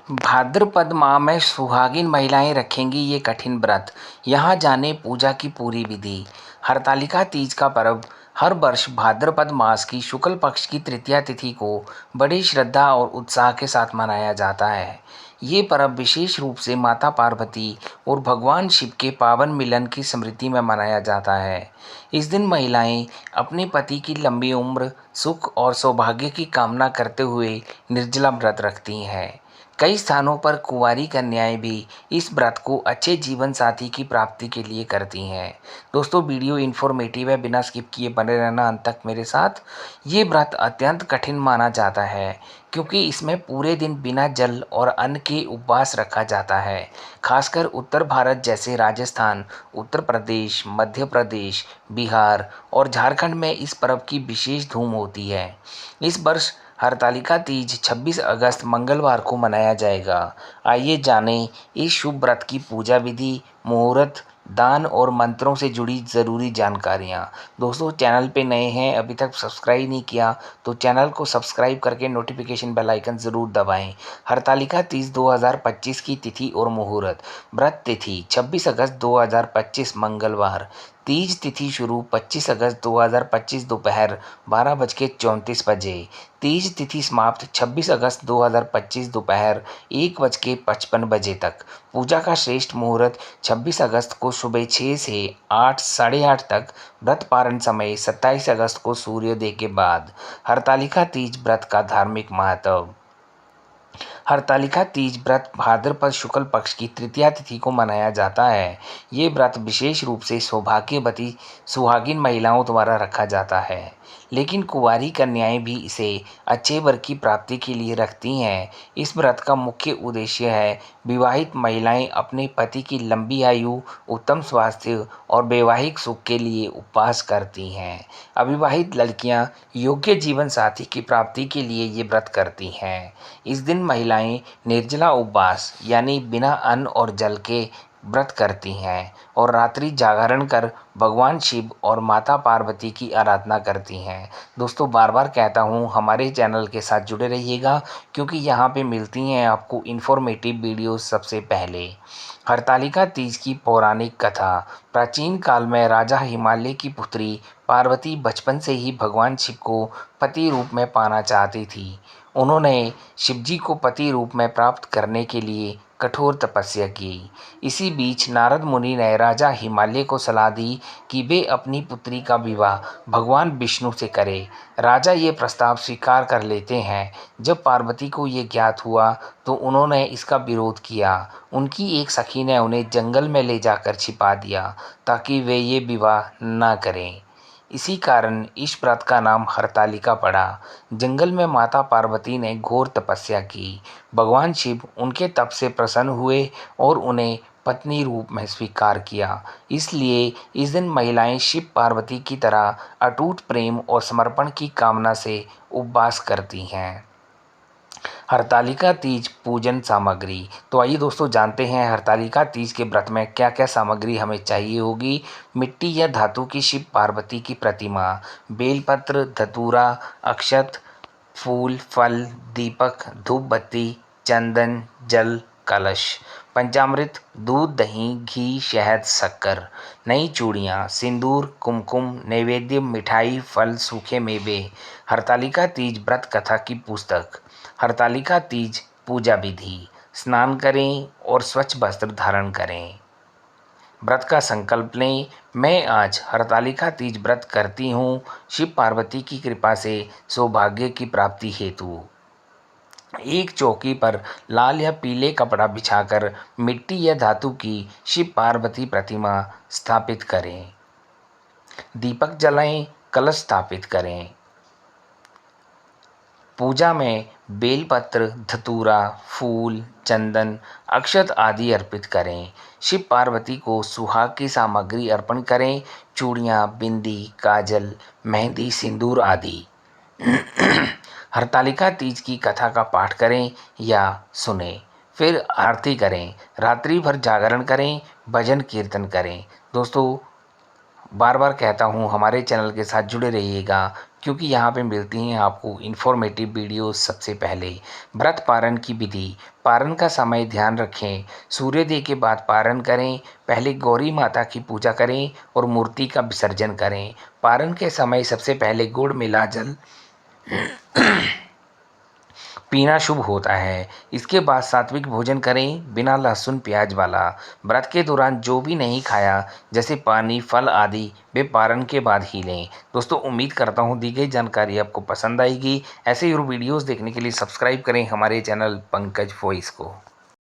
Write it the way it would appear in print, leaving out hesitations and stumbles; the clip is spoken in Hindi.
भाद्रपद माह में सुहागिन महिलाएं रखेंगी ये कठिन व्रत। यहाँ जाने पूजा की पूरी विधि। हरतालिका तीज का पर्व हर वर्ष भाद्रपद मास की शुक्ल पक्ष की तृतीया तिथि को बड़ी श्रद्धा और उत्साह के साथ मनाया जाता है। ये पर्व विशेष रूप से माता पार्वती और भगवान शिव के पावन मिलन की स्मृति में मनाया जाता है। इस दिन महिलाएं अपने पति की लंबी उम्र, सुख और सौभाग्य की कामना करते हुए निर्जला व्रत रखती हैं। कई स्थानों पर कुंवारी कन्याएं भी इस व्रत को अच्छे जीवन साथी की प्राप्ति के लिए करती हैं। दोस्तों, वीडियो इन्फॉर्मेटिव है, बिना स्किप किए बने रहना अंत तक मेरे साथ। ये व्रत अत्यंत कठिन माना जाता है क्योंकि इसमें पूरे दिन बिना जल और अन्न के उपवास रखा जाता है। खासकर उत्तर भारत जैसे राजस्थान, उत्तर प्रदेश, मध्य प्रदेश, बिहार और झारखंड में इस पर्व की विशेष धूम होती है। इस वर्ष हरतालिका तीज 26 अगस्त मंगलवार को मनाया जाएगा। आइए जानें इस शुभ व्रत की पूजा विधि, मुहूर्त, दान और मंत्रों से जुड़ी ज़रूरी जानकारियाँ। दोस्तों, चैनल पे नए हैं, अभी तक सब्सक्राइब नहीं किया तो चैनल को सब्सक्राइब करके नोटिफिकेशन बेल आइकन ज़रूर दबाएं। हरतालिका तीज 2025 की तिथि और मुहूर्त। व्रत तिथि 26 अगस्त 2025 मंगलवार। तीज तिथि शुरू 25 अगस्त 2025 दोपहर 12:34 तीज तिथि समाप्त 26 अगस्त 2025 दोपहर 1:55 तक। पूजा का श्रेष्ठ मुहूर्त 26 अगस्त को सुबह 6 से 8 साढ़े 8 तक। व्रत पारण समय 27 अगस्त को सूर्योदय के बाद। हरतालिका तीज व्रत का धार्मिक महत्व। हरतालिका तीज व्रत भाद्रपद शुक्ल पक्ष की तृतीया तिथि को मनाया जाता है। ये व्रत विशेष रूप से सौभाग्यवती सुहागिन महिलाओं द्वारा रखा जाता है, लेकिन कुंवारी कन्याएं भी इसे अच्छे वर की प्राप्ति के लिए रखती हैं। इस व्रत का मुख्य उद्देश्य है विवाहित महिलाएं अपने पति की लंबी आयु, उत्तम स्वास्थ्य और वैवाहिक सुख के लिए उपवास करती हैं। अविवाहित लड़कियां योग्य जीवन साथी की प्राप्ति के लिए ये व्रत करती हैं। इस दिन महिलाएं निर्जला उपवास यानी बिना अन्न और जल के व्रत करती हैं और रात्रि जागरण कर भगवान शिव और माता पार्वती की आराधना करती हैं। दोस्तों, बार बार कहता हूँ हमारे चैनल के साथ जुड़े रहिएगा क्योंकि यहाँ पे मिलती हैं आपको इन्फॉर्मेटिव वीडियोस सबसे पहले। हरतालिका तीज की पौराणिक कथा। प्राचीन काल में राजा हिमालय की पुत्री पार्वती बचपन से ही भगवान शिव को पति रूप में पाना चाहती थी। उन्होंने शिवजी को पति रूप में प्राप्त करने के लिए कठोर तपस्या की। इसी बीच नारद मुनि ने राजा हिमालय को सलाह दी कि वे अपनी पुत्री का विवाह भगवान विष्णु से करें। राजा ये प्रस्ताव स्वीकार कर लेते हैं। जब पार्वती को ये ज्ञात हुआ तो उन्होंने इसका विरोध किया। उनकी एक सखी ने उन्हें जंगल में ले जाकर छिपा दिया ताकि वे ये विवाह न करें। इसी कारण इस व्रत का नाम हरतालिका पड़ा। जंगल में माता पार्वती ने घोर तपस्या की। भगवान शिव उनके तप से प्रसन्न हुए और उन्हें पत्नी रूप में स्वीकार किया। इसलिए इस दिन महिलाएं शिव पार्वती की तरह अटूट प्रेम और समर्पण की कामना से उपवास करती हैं। हरतालिका तीज पूजन सामग्री। तो आइए दोस्तों जानते हैं हरतालिका तीज के व्रत में क्या क्या सामग्री हमें चाहिए होगी। मिट्टी या धातु की शिव पार्वती की प्रतिमा, बेलपत्र, धतूरा, अक्षत, फूल, फल, दीपक, धूप बत्ती, चंदन, जल, कलश। पंचामृत, दूध, दही, घी, शहद, शक्कर। नई चूड़ियाँ, सिंदूर, कुमकुम, नैवेद्य, मिठाई, फल, सूखे मेवे। हरतालिका तीज व्रत कथा की पुस्तक। हरतालिका तीज पूजा विधि। स्नान करें और स्वच्छ वस्त्र धारण करें। व्रत का संकल्प लें। मैं आज हरतालिका तीज व्रत करती हूँ शिव पार्वती की कृपा से सौभाग्य की प्राप्ति हेतु। एक चौकी पर लाल या पीले कपड़ा बिछाकर मिट्टी या धातु की शिव पार्वती प्रतिमा स्थापित करें। दीपक जलाएं, कलश स्थापित करें। पूजा में बेलपत्र, धतूरा, फूल, चंदन, अक्षत आदि अर्पित करें। शिव पार्वती को सुहाग की सामग्री अर्पण करें। चूड़ियाँ, बिंदी, काजल, मेहंदी, सिंदूर आदि। हरतालिका तीज की कथा का पाठ करें या सुने, फिर आरती करें। रात्रि भर जागरण करें, भजन कीर्तन करें। दोस्तों, बार बार कहता हूँ हमारे चैनल के साथ जुड़े रहिएगा क्योंकि यहाँ पे मिलती हैं आपको इन्फॉर्मेटिव वीडियोस सबसे पहले। व्रत पारण की विधि। पारण का समय ध्यान रखें। सूर्योदय के बाद पारण करें। पहले गौरी माता की पूजा करें और मूर्ति का विसर्जन करें। पारण के समय सबसे पहले गुड़ मिला जल पीना शुभ होता है। इसके बाद सात्विक भोजन करें, बिना लहसुन प्याज वाला। व्रत के दौरान जो भी नहीं खाया, जैसे पानी फल आदि, वे पारण के बाद ही लें। दोस्तों, उम्मीद करता हूँ दी गई जानकारी आपको पसंद आएगी। ऐसे ही और वीडियोस देखने के लिए सब्सक्राइब करें हमारे चैनल पंकज वॉइस को।